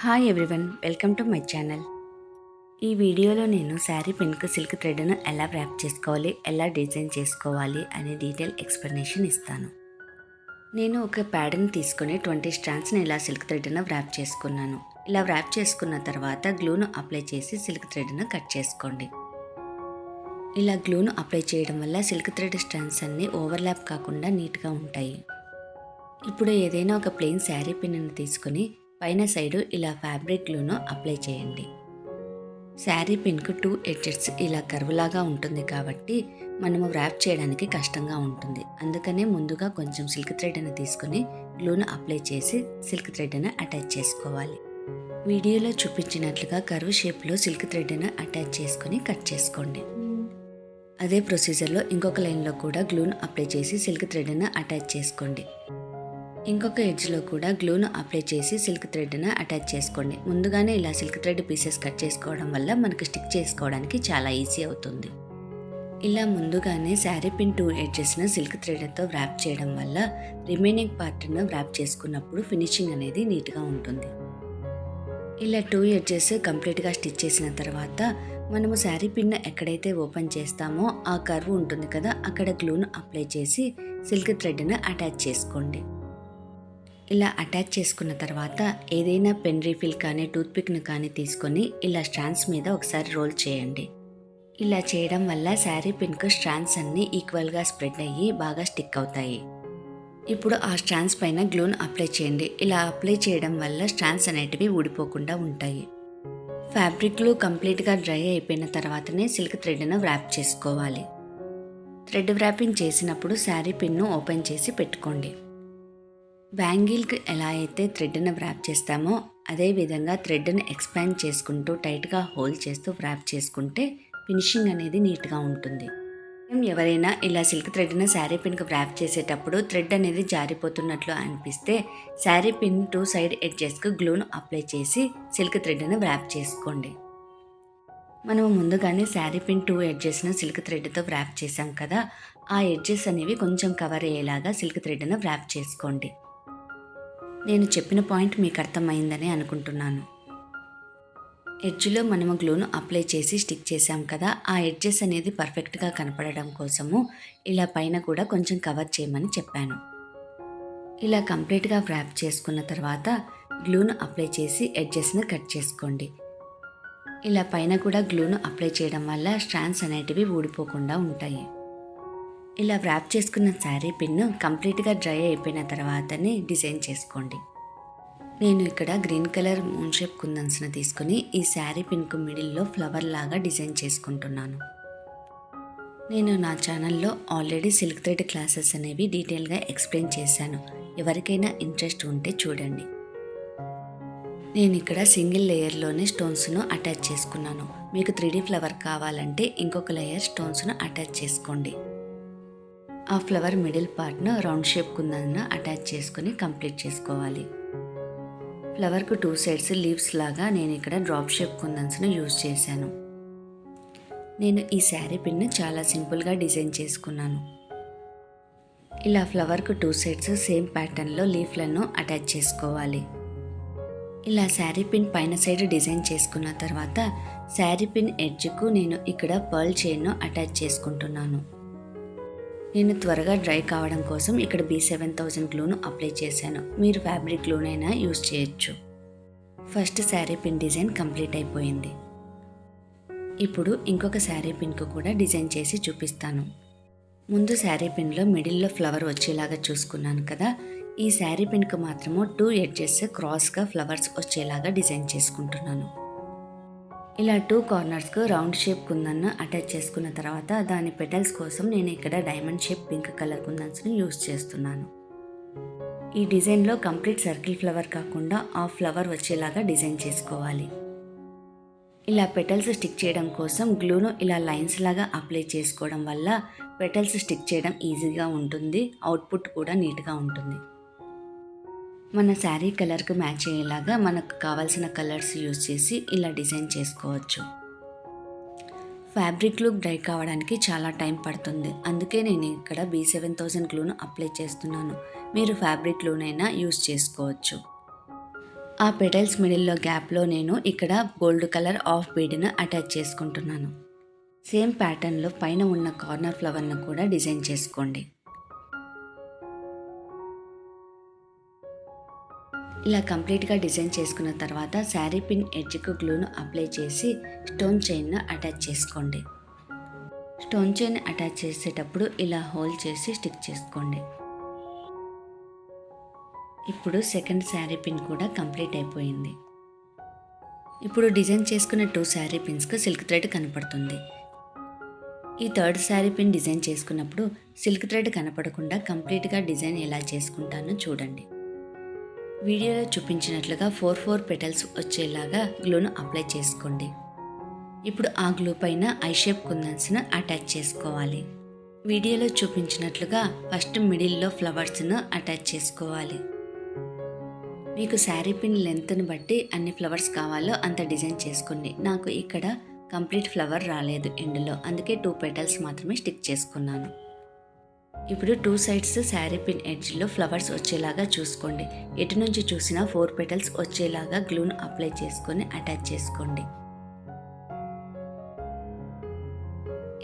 Hi everyone, welcome to my channel. ఈ వీడియోలో నేను శారీ పిన్కు సిల్క్ థ్రెడ్ను ఎలా ర్యాప్ చేసుకోవాలి, ఎలా డిజైన్ చేసుకోవాలి అనే డీటెయిల్ ఎక్స్ప్లెనేషన్ ఇస్తాను. నేను ఒక ప్యాడ్ని తీసుకొని 20 స్ట్రాండ్స్ని ఇలా సిల్క్ థ్రెడ్ను ర్యాప్ చేసుకున్నాను. ఇలా ర్యాప్ చేసుకున్న తర్వాత గ్లూను అప్లై చేసి సిల్క్ థ్రెడ్ను కట్ చేసుకోండి. ఇలా గ్లూను అప్లై చేయడం వల్ల సిల్క్ థ్రెడ్ స్ట్రాండ్స్ అన్నీ ఓవర్లాప్ కాకుండా నీట్గా ఉంటాయి. ఇప్పుడు ఏదైనా ఒక ప్లెయిన్ శారీ పిన్ను తీసుకొని పైన సైడు ఇలా ఫ్యాబ్రిక్ గ్లూను అప్లై చేయండి. శారీ పిన్కు 2 ఎడ్జెస్ ఇలా కర్వ్లాగా ఉంటుంది కాబట్టి మనము ర్యాప్ చేయడానికి కష్టంగా ఉంటుంది. అందుకనే ముందుగా కొంచెం సిల్క్ థ్రెడ్ని తీసుకొని గ్లూను అప్లై చేసి సిల్క్ థ్రెడ్ని అటాచ్ చేసుకోవాలి. వీడియోలో చూపించినట్లుగా కర్వ్ షేప్లో సిల్క్ థ్రెడ్ని అటాచ్ చేసుకొని కట్ చేసుకోండి. అదే ప్రొసీజర్లో ఇంకొక లైన్లో కూడా గ్లూను అప్లై చేసి సిల్క్ థ్రెడ్ని అటాచ్ చేసుకోండి. ఇంకొక ఎడ్జ్లో కూడా గ్లూను అప్లై చేసి సిల్క్ థ్రెడ్ను అటాచ్ చేసుకోండి. ముందుగానే ఇలా సిల్క్ థ్రెడ్ పీసెస్ కట్ చేసుకోవడం వల్ల మనకు స్టిక్ చేసుకోవడానికి చాలా ఈజీ అవుతుంది. ఇలా ముందుగానే శారీ పిన్ 2 ఎడ్జెస్ను సిల్క్ థ్రెడ్తో ర్యాప్ చేయడం వల్ల రిమైనింగ్ పార్ట్ను ర్యాప్ చేసుకున్నప్పుడు ఫినిషింగ్ అనేది నీట్గా ఉంటుంది. ఇలా 2 ఎడ్జెస్ కంప్లీట్గా స్టిచ్ చేసిన తర్వాత మనము శారీ పిన్ ఎక్కడైతే ఓపెన్ చేస్తామో ఆ కర్వ్ ఉంటుంది కదా, అక్కడ గ్లూను అప్లై చేసి సిల్క్ థ్రెడ్ను అటాచ్ చేసుకోండి. ఇలా అటాచ్ చేసుకున్న తర్వాత ఏదైనా పెన్ రీఫిల్ కానీ టూత్పిక్ను కానీ తీసుకొని ఇలా స్ట్రాండ్స్ మీద ఒకసారి రోల్ చేయండి. ఇలా చేయడం వల్ల శారీ పిన్కు స్ట్రాండ్స్ అన్నీ ఈక్వల్గా స్ప్రెడ్ అయ్యి బాగా స్టిక్ అవుతాయి. ఇప్పుడు ఆ స్ట్రాండ్స్ పైన గ్లూను అప్లై చేయండి. ఇలా అప్లై చేయడం వల్ల స్ట్రాండ్స్ అనేటివి ఊడిపోకుండా ఉంటాయి. ఫ్యాబ్రిక్ గ్లూ కంప్లీట్గా డ్రై అయిపోయిన తర్వాతనే సిల్క్ థ్రెడ్ను ర్యాప్ చేసుకోవాలి. థ్రెడ్ ర్యాపింగ్ చేసినప్పుడు శారీ పిన్ను ఓపెన్ చేసి పెట్టుకోండి. బ్యాంగిల్కి ఎలా అయితే థ్రెడ్ను ర్యాప్ చేస్తామో అదేవిధంగా థ్రెడ్ను ఎక్స్పాండ్ చేసుకుంటూ టైట్గా హోల్డ్ చేస్తూ ర్యాప్ చేసుకుంటే ఫినిషింగ్ అనేది నీట్గా ఉంటుంది. ఎవరైనా ఇలా సిల్క్ థ్రెడ్ను శారీ పిన్కు ర్యాప్ చేసేటప్పుడు థ్రెడ్ అనేది జారిపోతున్నట్లు అనిపిస్తే శారీ పిన్ 2 సైడ్ ఎడ్జెస్కు గ్లూను అప్లై చేసి సిల్క్ థ్రెడ్ను ర్యాప్ చేసుకోండి. మనము ముందుగానే శారీ పిన్ 2 ఎడ్జెస్ను సిల్క్ థ్రెడ్తో ర్యాప్ చేసాం కదా, ఆ ఎడ్జెస్ అనేవి కొంచెం కవర్ అయ్యేలాగా సిల్క్ థ్రెడ్ను ర్యాప్ చేసుకోండి. నేను చెప్పిన పాయింట్ మీకు అర్థమైందని అనుకుంటున్నాను. ఎడ్జ్లో మనము గ్లూను అప్లై చేసి స్టిక్ చేసాం కదా, ఆ ఎడ్జెస్ అనేది పర్ఫెక్ట్గా కనపడడం కోసము ఇలా పైన కూడా కొంచెం కవర్ చేయమని చెప్పాను. ఇలా కంప్లీట్గా ర్యాప్ చేసుకున్న తర్వాత గ్లూను అప్లై చేసి ఎడ్జెస్ను కట్ చేసుకోండి. ఇలా పైన కూడా గ్లూను అప్లై చేయడం వల్ల స్ట్రాండ్స్ అనేటివి ఊడిపోకుండా ఉంటాయి. ఇలా ర్యాప్ చేసుకున్న శారీ పిన్ను కంప్లీట్గా డ్రై అయిపోయిన తర్వాతనే డిజైన్ చేసుకోండి. నేను ఇక్కడ గ్రీన్ కలర్ మూన్ షేప్ కుందన్స్ని తీసుకుని ఈ శారీ పిన్కు మిడిల్లో ఫ్లవర్ లాగా డిజైన్ చేసుకుంటున్నాను. నేను నా ఛానల్లో ఆల్రెడీ సిల్క్ థ్రెడ్ క్లాసెస్ అనేవి డీటెయిల్గా ఎక్స్ప్లెయిన్ చేశాను. ఎవరికైనా ఇంట్రెస్ట్ ఉంటే చూడండి. నేను ఇక్కడ సింగిల్ లేయర్లోనే స్టోన్స్ను అటాచ్ చేసుకున్నాను. మీకు 3D ఫ్లవర్ కావాలంటే ఇంకొక లేయర్ స్టోన్స్ను అటాచ్ చేసుకోండి. ఆ ఫ్లవర్ మిడిల్ పార్ట్ను రౌండ్ షేప్ కుందన్ను అటాచ్ చేసుకుని కంప్లీట్ చేసుకోవాలి. ఫ్లవర్కు 2 సైడ్స్ లీవ్స్ లాగా నేను ఇక్కడ డ్రాప్ షేప్ కుందన్స్ను యూజ్ చేశాను. నేను ఈ శారీ పిన్ను చాలా సింపుల్గా డిజైన్ చేసుకున్నాను. ఇలా ఫ్లవర్కు 2 సైడ్స్ సేమ్ ప్యాటర్న్లో లీఫ్లను అటాచ్ చేసుకోవాలి. ఇలా శారీ పిన్ పైన సైడ్ డిజైన్ చేసుకున్న తర్వాత శారీ పిన్ ఎడ్జ్కు నేను ఇక్కడ పర్ల్ చైన్ను అటాచ్ చేసుకుంటున్నాను. నేను త్వరగా డ్రై కావడం కోసం ఇక్కడ B7000 గ్లూను అప్లై చేశాను. మీరు ఫ్యాబ్రిక్ గ్లూనైనా యూజ్ చేయొచ్చు. First sari pin design complete అయిపోయింది. ఇప్పుడు ఇంకొక శారీ పిన్కు కూడా డిజైన్ చేసి చూపిస్తాను. ముందు శారీ పిన్లో మిడిల్లో ఫ్లవర్ వచ్చేలాగా చూసుకున్నాను కదా, ఈ శారీ పిన్కు మాత్రము 2 ఎడ్జెస్ క్రాస్గా ఫ్లవర్స్ వచ్చేలాగా డిజైన్ చేసుకుంటున్నాను. ఇలా 2 కార్నర్స్కు రౌండ్ షేప్ కుందన్ను అటాచ్ చేసుకున్న తర్వాత దాని పెటల్స్ కోసం నేను ఇక్కడ డైమండ్ షేప్ పింక్ కలర్ కుందన్స్ని యూజ్ చేస్తున్నాను. ఈ డిజైన్లో కంప్లీట్ సర్కిల్ ఫ్లవర్ కాకుండా హాఫ్ ఫ్లవర్ వచ్చేలాగా డిజైన్ చేసుకోవాలి. ఇలా పెటల్స్ స్టిక్ చేయడం కోసం గ్లూను ఇలా లైన్స్ లాగా అప్లై చేసుకోవడం వల్ల పెటల్స్ స్టిక్ చేయడం ఈజీగా ఉంటుంది, అవుట్పుట్ కూడా నీట్గా ఉంటుంది. మన శారీ కలర్కి మ్యాచ్ అయ్యేలాగా మనకు కావాల్సిన కలర్స్ యూజ్ చేసి ఇలా డిజైన్ చేసుకోవచ్చు. ఫ్యాబ్రిక్ లుక్ డ్రై కావడానికి చాలా టైం పడుతుంది. అందుకే నేను ఇక్కడ B7000 గ్లూను అప్లై చేస్తున్నాను. మీరు ఫ్యాబ్రిక్ గ్లూనైనా యూజ్ చేసుకోవచ్చు. ఆ పెటల్స్ మిడిల్లో గ్యాప్లో నేను ఇక్కడ గోల్డ్ కలర్ ఆఫ్ బీడ్ను అటాచ్ చేసుకుంటున్నాను. సేమ్ ప్యాటర్న్లో పైన ఉన్న కార్నర్ ఫ్లవర్ను కూడా డిజైన్ చేసుకోండి. ఇలా కంప్లీట్గా డిజైన్ చేసుకున్న తర్వాత శారీ పిన్ ఎడ్జ్కు గ్లూను అప్లై చేసి స్టోన్ చైన్ను అటాచ్ చేసుకోండి. స్టోన్ చైన్ అటాచ్ చేసేటప్పుడు ఇలా హోల్ చేసి స్టిక్ చేసుకోండి. ఇప్పుడు సెకండ్ శారీ పిన్ కూడా కంప్లీట్ అయిపోయింది. ఇప్పుడు డిజైన్ చేసుకున్న 2 శారీ పిన్స్కు సిల్క్ థ్రెడ్ కనపడుతుంది. ఈ థర్డ్ శారీ పిన్ డిజైన్ చేసుకున్నప్పుడు సిల్క్ థ్రెడ్ కనపడకుండా కంప్లీట్గా డిజైన్ ఎలా చేసుకుంటానో చూడండి. వీడియోలో చూపించినట్లుగా 4 పెటల్స్ వచ్చేలాగా గ్లూను అప్లై చేసుకోండి. ఇప్పుడు ఆ గ్లూ పైన ఐ షేప్ కుందన్స్ను అటాచ్ చేసుకోవాలి. వీడియోలో చూపించినట్లుగా ఫస్ట్ మిడిల్లో ఫ్లవర్స్ను అటాచ్ చేసుకోవాలి. మీకు శారీ పిన్ లెంత్ని బట్టి అన్ని ఫ్లవర్స్ కావాలో అంత డిజైన్ చేసుకోండి. నాకు ఇక్కడ కంప్లీట్ ఫ్లవర్ రాలేదు ఎండ్లో, అందుకే 2 పెటల్స్ మాత్రమే స్టిక్ చేసుకున్నాను. ఇప్పుడు 2 సైడ్స్ శారీ పిన్ ఎడ్జ్లో ఫ్లవర్స్ వచ్చేలాగా చూసుకోండి. ఎటు నుంచి చూసినా 4 పెటల్స్ వచ్చేలాగా గ్లూను అప్లై చేసుకొని అటాచ్ చేసుకోండి.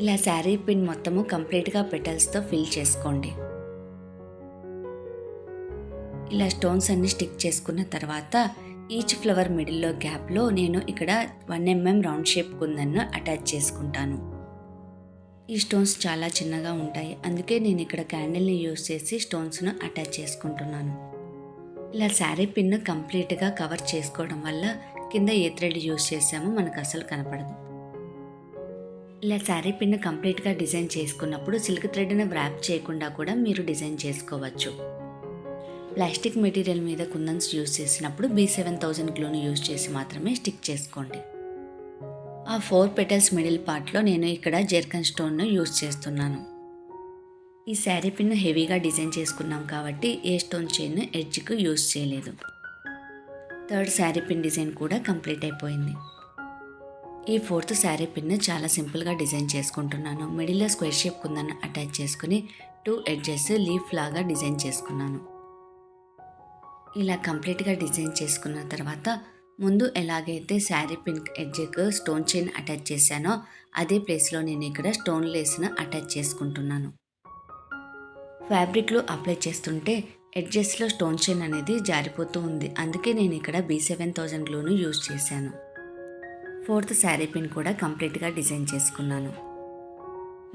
ఇలా శారీ పిన్ మొత్తము కంప్లీట్గా పెటల్స్తో ఫిల్ చేసుకోండి. ఇలా స్టోన్స్ అన్ని స్టిక్ చేసుకున్న తర్వాత ఈచ్ ఫ్లవర్ మిడిల్లో గ్యాప్లో నేను ఇక్కడ 1 mm రౌండ్ షేప్ కుందన్ను అటాచ్ చేసుకుంటాను. ఈ స్టోన్స్ చాలా చిన్నగా ఉంటాయి, అందుకే నేను ఇక్కడ క్యాండిల్ని యూజ్ చేసి స్టోన్స్ను అటాచ్ చేసుకుంటున్నాను. ఇలా శారీ పిన్ను కంప్లీట్గా కవర్ చేసుకోవడం వల్ల కింద ఏ థ్రెడ్ యూజ్ చేసామో మనకు అసలు కనపడదు. ఇలా శారీ పిన్ను కంప్లీట్గా డిజైన్ చేసుకున్నప్పుడు సిల్క్ థ్రెడ్ను వ్రాప్ చేయకుండా కూడా మీరు డిజైన్ చేసుకోవచ్చు. ప్లాస్టిక్ మెటీరియల్ మీద కుందన్స్ యూజ్ చేసినప్పుడు B7000 గ్లూను యూజ్ చేసి మాత్రమే స్టిక్ చేసుకోండి. ఆ 4 పెటల్స్ మిడిల్ పార్ట్లో నేను ఇక్కడ జెర్కన్ స్టోన్ను యూజ్ చేస్తున్నాను. ఈ శారీ పిన్ను హెవీగా డిజైన్ చేసుకున్నాం కాబట్టి ఏ స్టోన్ చైన్ ఎడ్జ్కు యూజ్ చేయలేదు. థర్డ్ శారీ పిన్ డిజైన్ కూడా కంప్లీట్ అయిపోయింది. ఈ 4th శారీ పిన్ను చాలా సింపుల్గా డిజైన్ చేసుకుంటున్నాను. మిడిల్లో స్క్వేర్ షేప్ కుందన్ను అటాచ్ చేసుకుని 2 ఎడ్జెస్ లీఫ్ లాగా డిజైన్ చేసుకున్నాను. ఇలా కంప్లీట్గా డిజైన్ చేసుకున్న తర్వాత ముందు ఎలాగైతే శారీ పిన్ ఎడ్జ్కు స్టోన్ చైన్ అటాచ్ చేశానో అదే ప్లేస్లో నేను ఇక్కడ స్టోన్ లేస్ను అటాచ్ చేసుకుంటున్నాను. ఫ్యాబ్రిక్లో అప్లై చేస్తుంటే ఎడ్జెస్లో స్టోన్ చైన్ అనేది జారిపోతూ ఉంది, అందుకే నేను ఇక్కడ B7000 గ్లూను యూజ్ చేశాను. 4th శారీ పిన్ కూడా కంప్లీట్గా డిజైన్ చేసుకున్నాను.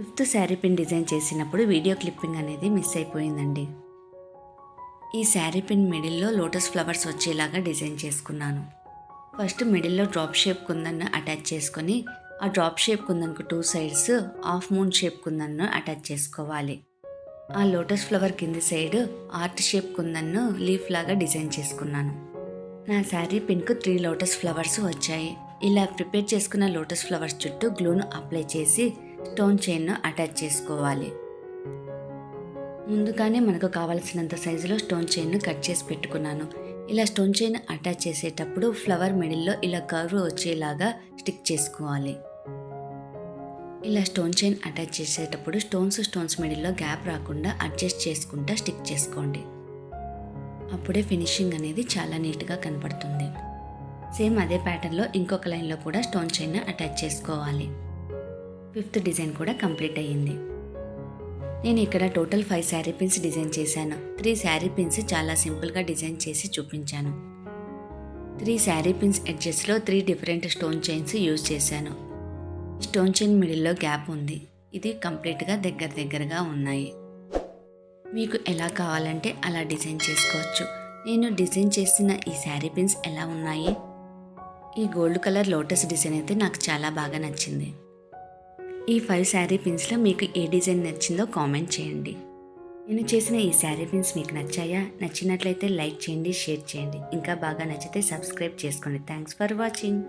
5th శారీ పిన్ డిజైన్ చేసినప్పుడు వీడియో క్లిప్పింగ్ అనేది మిస్ అయిపోయిందండి. ఈ శారీ పిన్ మిడిల్లో లోటస్ ఫ్లవర్స్ వచ్చేలాగా డిజైన్ చేసుకున్నాను. ఫస్ట్ మిడిల్లో డ్రాప్ షేప్ కుందన్ను అటాచ్ చేసుకొని ఆ డ్రాప్ షేప్ కుందన్కు 2 సైడ్స్ హాఫ్ మూన్ షేప్ కుందన్ను అటాచ్ చేసుకోవాలి. ఆ లోటస్ ఫ్లవర్ కింది సైడ్ ఆర్ట్ షేప్ కుందన్ను లీఫ్ లాగా డిజైన్ చేసుకున్నాను. నా శారీ పిన్కు 3 లోటస్ ఫ్లవర్స్ వచ్చాయి. ఇలా ప్రిపేర్ చేసుకున్న లోటస్ ఫ్లవర్స్ చుట్టూ గ్లూను అప్లై చేసి స్టోన్ చైన్ను అటాచ్ చేసుకోవాలి. ముందుగానే మనకు కావలసినంత సైజులో స్టోన్ చైన్ను కట్ చేసి పెట్టుకున్నాను. ఇలా స్టోన్ చైన్ అటాచ్ చేసేటప్పుడు ఫ్లవర్ మిడిల్లో ఇలా కర్వ్ వచ్చేలాగా స్టిక్ చేసుకోవాలి. ఇలా స్టోన్ చైన్ అటాచ్ చేసేటప్పుడు స్టోన్స్ మిడిల్లో గ్యాప్ రాకుండా అడ్జస్ట్ చేసుకుంటా స్టిక్ చేసుకోండి. అప్పుడే ఫినిషింగ్ అనేది చాలా నీట్గా కనపడుతుంది. సేమ్ అదే ప్యాటర్న్లో ఇంకొక లైన్లో కూడా స్టోన్ చైన్ అటాచ్ చేసుకోవాలి. 5th డిజైన్ కూడా కంప్లీట్ అయ్యింది. నేను ఇక్కడ టోటల్ 5 శారీ పిన్స్ డిజైన్ చేశాను. 3 శారీ పిన్స్ చాలా సింపుల్గా డిజైన్ చేసి చూపించాను. 3 శారీ పిన్స్ ఎడ్జెస్లో 3 డిఫరెంట్ స్టోన్ చైన్స్ యూజ్ చేశాను. స్టోన్ చైన్ మిడిల్లో గ్యాప్ ఉంది. ఇది కంప్లీట్గా దగ్గరగా ఉన్నాయి. మీకు ఎలా కావాలంటే అలా డిజైన్ చేసుకోవచ్చు. నేను డిజైన్ చేసిన ఈ శారీ పిన్స్ ఎలా ఉన్నాయి? ఈ గోల్డ్ కలర్ లోటస్ డిజైన్ అయితే నాకు చాలా బాగా నచ్చింది. ఈ 5 శారీ పిన్స్లో మీకు ఏ డిజైన్ నచ్చిందో కామెంట్ చేయండి. నేను చేసిన ఈ శారీ పిన్స్ మీకు నచ్చాయా? నచ్చినట్లయితే లైక్ చేయండి, షేర్ చేయండి. ఇంకా బాగా నచ్చితే సబ్స్క్రైబ్ చేసుకోండి. Thanks for watching.